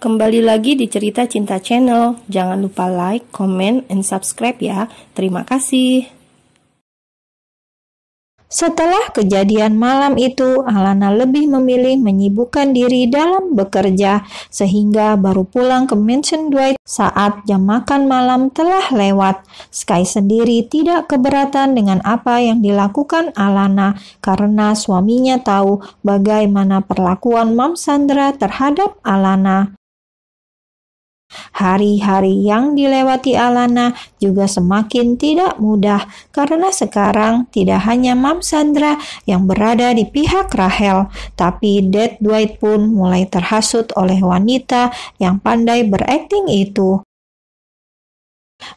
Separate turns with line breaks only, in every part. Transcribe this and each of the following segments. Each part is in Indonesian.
Kembali lagi di Cerita Cinta Channel. Jangan lupa like, comment, and subscribe ya. Terima kasih.
Setelah kejadian malam itu, Alana lebih memilih menyibukkan diri dalam bekerja, sehingga baru pulang ke mansion Dwight saat jam makan malam telah lewat. Sky sendiri tidak keberatan dengan apa yang dilakukan Alana, karena suaminya tahu bagaimana perlakuan Mam Sandra terhadap Alana. Hari-hari yang dilewati Alana juga semakin tidak mudah karena sekarang tidak hanya Mam Sandra yang berada di pihak Rachel, tapi Dad Dwight pun mulai terhasut oleh wanita yang pandai berakting itu.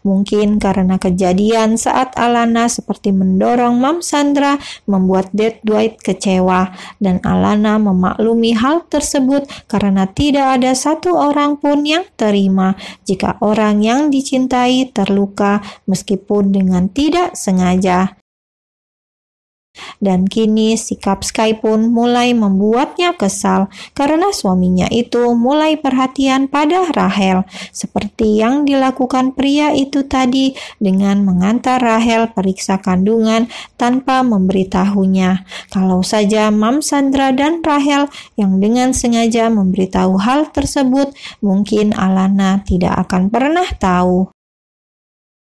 Mungkin karena kejadian saat Alana seperti mendorong Mam Sandra membuat Dad Dwight kecewa, dan Alana memaklumi hal tersebut karena tidak ada satu orang pun yang terima jika orang yang dicintai terluka meskipun dengan tidak sengaja. Dan kini sikap Sky pun mulai membuatnya kesal karena suaminya itu mulai perhatian pada Rachel, seperti yang dilakukan pria itu tadi dengan mengantar Rachel periksa kandungan tanpa memberitahunya. Kalau saja Mam Sandra dan Rachel yang dengan sengaja memberitahu hal tersebut, mungkin Alana tidak akan pernah tahu.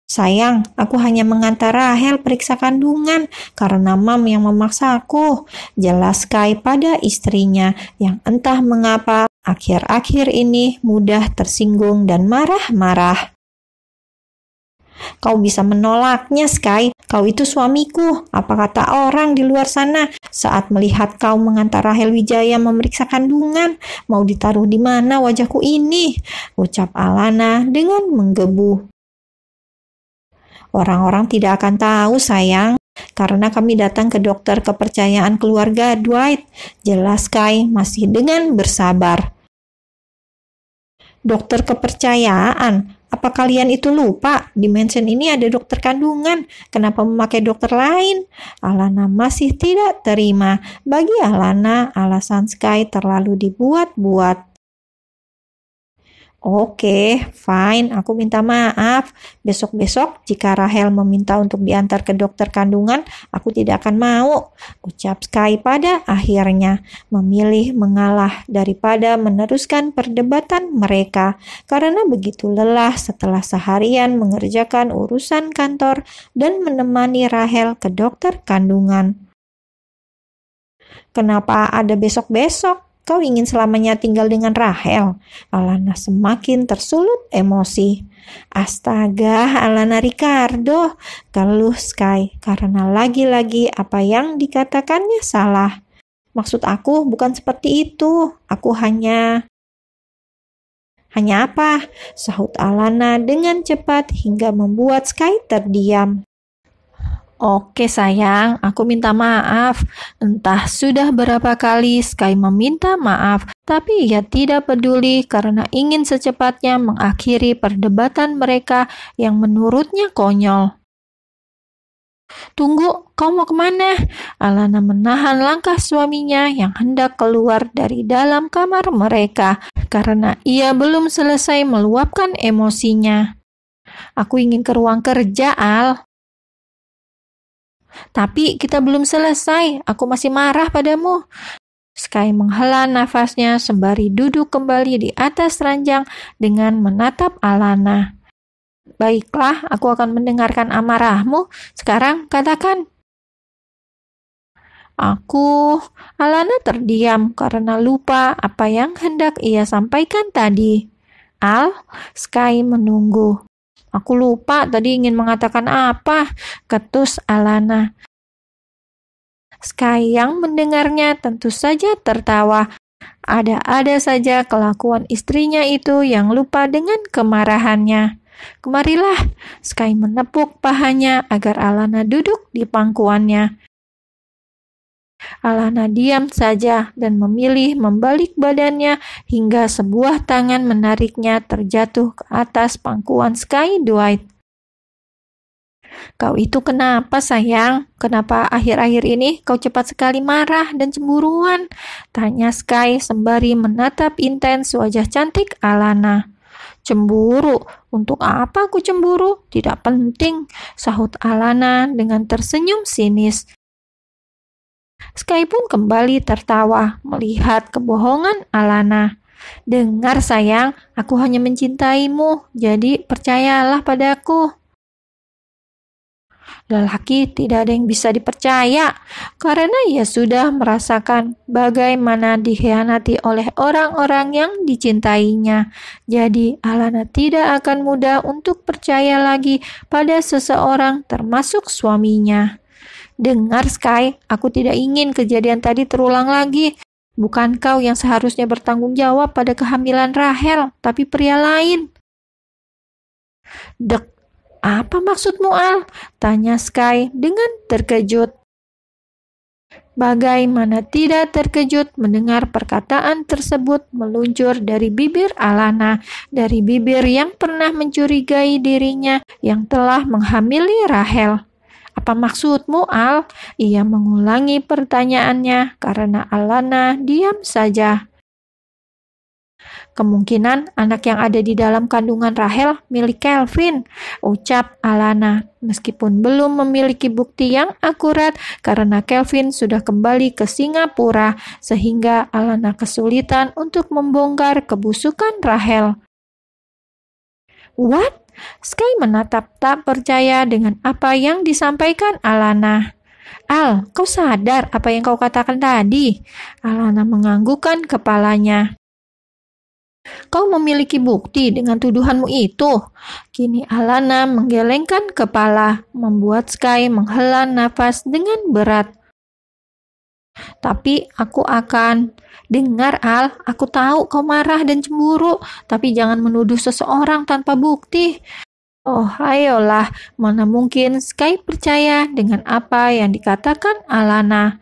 Sayang, aku hanya mengantar Rachel periksa kandungan karena Mam yang memaksa aku, jelas Sky pada istrinya yang entah mengapa akhir-akhir ini mudah tersinggung dan marah-marah. Kau bisa menolaknya, Sky. Kau itu suamiku. Apa kata orang di luar sana saat melihat kau mengantar Rachel Wijaya memeriksa kandungan? Mau ditaruh di mana wajahku ini? Ucap Alana dengan menggebu. Orang-orang tidak akan tahu, sayang, karena kami datang ke dokter kepercayaan keluarga Dwight, jelas Sky masih dengan bersabar. Dokter kepercayaan? Apa kalian itu lupa? Di mansion ini ada dokter kandungan. Kenapa memakai dokter lain? Alana masih tidak terima. Bagi Alana, alasan Sky terlalu dibuat-buat. Oke, fine, aku minta maaf. Besok-besok jika Rachel meminta untuk diantar ke dokter kandungan, aku tidak akan mau, ucap Sky pada akhirnya, memilih mengalah daripada meneruskan perdebatan mereka, karena begitu lelah setelah seharian mengerjakan urusan kantor dan menemani Rachel ke dokter kandungan. Kenapa ada besok-besok? Kau ingin selamanya tinggal dengan Rachel? Alana semakin tersulut emosi. Astaga, Alana Ricardo, keluh Sky karena lagi-lagi apa yang dikatakannya salah. Maksud aku bukan seperti itu. Aku hanya apa? Sahut Alana dengan cepat hingga membuat Sky terdiam. Oke sayang, aku minta maaf. Entah sudah berapa kali Sky meminta maaf, tapi ia tidak peduli karena ingin secepatnya mengakhiri perdebatan mereka yang menurutnya konyol. Tunggu, kau mau kemana? Alana menahan langkah suaminya yang hendak keluar dari dalam kamar mereka karena ia belum selesai meluapkan emosinya. Aku ingin ke ruang kerja, Al. Tapi kita belum selesai, aku masih marah padamu. Sky menghela nafasnya sembari duduk kembali di atas ranjang dengan menatap Alana. Baiklah, aku akan mendengarkan amarahmu. Sekarang katakan. Alana terdiam karena lupa apa yang hendak ia sampaikan tadi. Al, Sky menunggu. Aku lupa tadi ingin mengatakan apa, ketus Alana. Sky yang mendengarnya tentu saja tertawa. Ada-ada saja kelakuan istrinya itu yang lupa dengan kemarahannya. Kemarilah, Sky menepuk pahanya agar Alana duduk di pangkuannya. Alana diam saja dan memilih membalik badannya hingga sebuah tangan menariknya terjatuh ke atas pangkuan Sky Dwight. Kau itu kenapa sayang? Kenapa akhir-akhir ini kau cepat sekali marah dan cemburuan? Tanya Sky sembari menatap intens wajah cantik Alana. Cemburu? Untuk apa aku cemburu? Tidak penting, sahut Alana dengan tersenyum sinis. Sky pun kembali tertawa melihat kebohongan Alana. Dengar sayang, aku hanya mencintaimu, jadi percayalah padaku. Lelaki tidak ada yang bisa dipercaya karena ia sudah merasakan bagaimana dikhianati oleh orang-orang yang dicintainya. Jadi Alana tidak akan mudah untuk percaya lagi pada seseorang termasuk suaminya. Dengar Sky, aku tidak ingin kejadian tadi terulang lagi. Bukan kau yang seharusnya bertanggung jawab pada kehamilan Rahel, tapi pria lain. Dek. Apa maksudmu, Al? Tanya Sky dengan terkejut. Bagaimana tidak terkejut mendengar perkataan tersebut meluncur dari bibir Alana, dari bibir yang pernah mencurigai dirinya yang telah menghamili Rahel. Apa maksudmu, Al? Ia mengulangi pertanyaannya karena Alana diam saja. Kemungkinan anak yang ada di dalam kandungan Rahel milik Kelvin, ucap Alana, meskipun belum memiliki bukti yang akurat karena Kelvin sudah kembali ke Singapura, sehingga Alana kesulitan untuk membongkar kebusukan Rahel. What? Sky menatap tak percaya dengan apa yang disampaikan Alana. Al, kau sadar apa yang kau katakan tadi? Alana menganggukkan kepalanya. Kau memiliki bukti dengan tuduhanmu itu. Kini Alana menggelengkan kepala, membuat Sky menghela nafas dengan berat. Tapi aku akan... Dengar Al, aku tahu kau marah dan cemburu, tapi jangan menuduh seseorang tanpa bukti. Oh, ayolah, mana mungkin Sky percaya dengan apa yang dikatakan Alana.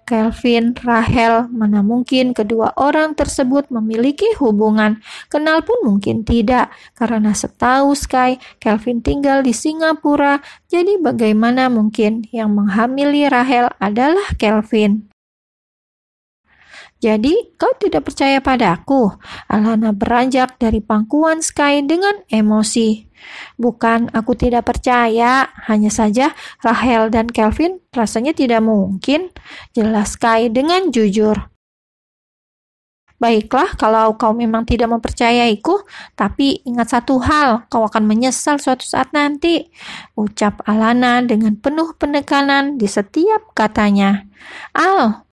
Kelvin, Rahel, mana mungkin kedua orang tersebut memiliki hubungan. Kenal pun mungkin tidak, karena setahu Sky, Kelvin tinggal di Singapura, jadi bagaimana mungkin yang menghamili Rahel adalah Kelvin. Jadi, kau tidak percaya padaku? Alana beranjak dari pangkuan Sky dengan emosi. Bukan aku tidak percaya, hanya saja Rahel dan Kelvin rasanya tidak mungkin, jelas Sky dengan jujur. Baiklah kalau kau memang tidak mempercayaiku, tapi ingat satu hal, kau akan menyesal suatu saat nanti, ucap Alana dengan penuh penekanan di setiap katanya. Al,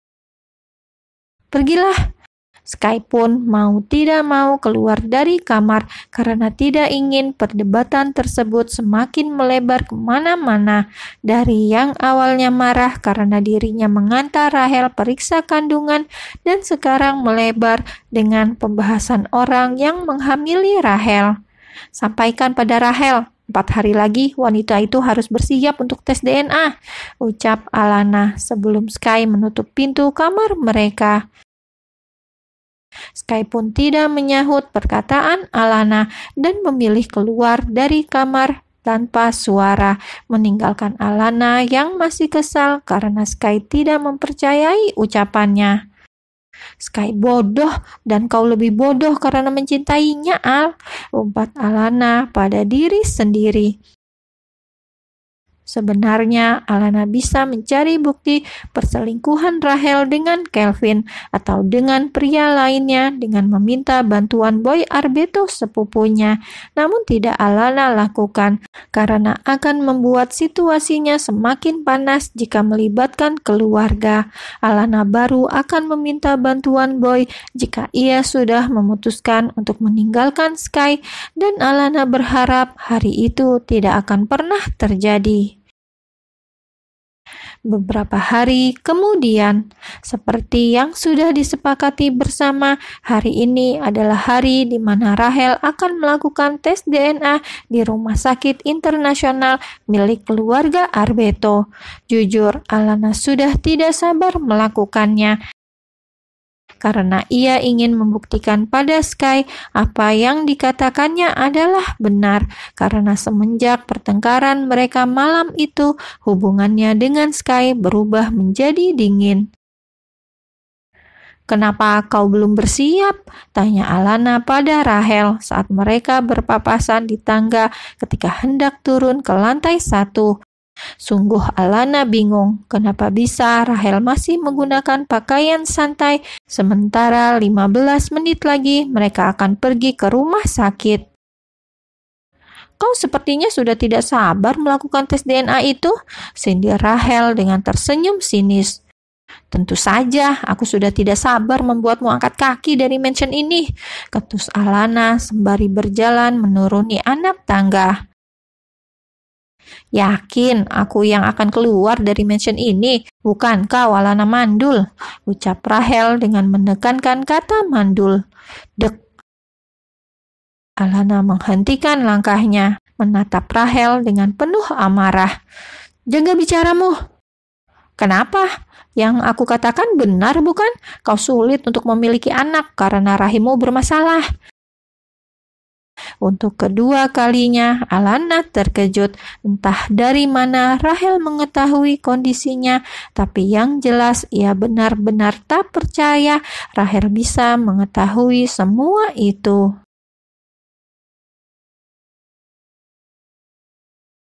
pergilah. Sky pun mau tidak mau keluar dari kamar karena tidak ingin perdebatan tersebut semakin melebar kemana-mana. Dari yang awalnya marah karena dirinya mengantar Rahel periksa kandungan dan sekarang melebar dengan pembahasan orang yang menghamili Rahel. Sampaikan pada Rahel, 4 hari lagi wanita itu harus bersiap untuk tes DNA, ucap Alana sebelum Sky menutup pintu kamar mereka. Sky pun tidak menyahut perkataan Alana dan memilih keluar dari kamar tanpa suara, meninggalkan Alana yang masih kesal karena Sky tidak mempercayai ucapannya. Sky bodoh dan kau lebih bodoh karena mencintainya, Al, umpat Alana pada diri sendiri. Sebenarnya Alana bisa mencari bukti perselingkuhan Rahel dengan Kelvin atau dengan pria lainnya dengan meminta bantuan Boy Arbeto sepupunya. Namun tidak Alana lakukan karena akan membuat situasinya semakin panas jika melibatkan keluarga. Alana baru akan meminta bantuan Boy jika ia sudah memutuskan untuk meninggalkan Sky, dan Alana berharap hari itu tidak akan pernah terjadi. Beberapa hari kemudian, seperti yang sudah disepakati bersama, hari ini adalah hari di mana Rahel akan melakukan tes DNA di Rumah Sakit Internasional milik keluarga Arbeto. Jujur, Alana sudah tidak sabar melakukannya, karena ia ingin membuktikan pada Sky apa yang dikatakannya adalah benar, karena semenjak pertengkaran mereka malam itu, hubungannya dengan Sky berubah menjadi dingin. "Kenapa kau belum bersiap?" tanya Alana pada Rahel saat mereka berpapasan di tangga ketika hendak turun ke lantai 1. Sungguh Alana bingung kenapa bisa Rahel masih menggunakan pakaian santai sementara 15 menit lagi mereka akan pergi ke rumah sakit. "Kau sepertinya sudah tidak sabar melakukan tes DNA itu," sindir Rahel dengan tersenyum sinis. "Tentu saja, aku sudah tidak sabar membuatmu angkat kaki dari mansion ini," ketus Alana sembari berjalan menuruni anak tangga. "Yakin aku yang akan keluar dari mansion ini, bukan kau, Alana mandul," ucap Rahel dengan menekankan kata mandul. Dek. Alana menghentikan langkahnya, menatap Rahel dengan penuh amarah. "Jaga bicaramu." "Kenapa? Yang aku katakan benar bukan? Kau sulit untuk memiliki anak karena rahimmu bermasalah." Untuk kedua kalinya, Alana terkejut. Entah dari mana Rahel mengetahui kondisinya, tapi yang jelas ia benar-benar tak percaya Rahel bisa mengetahui semua itu.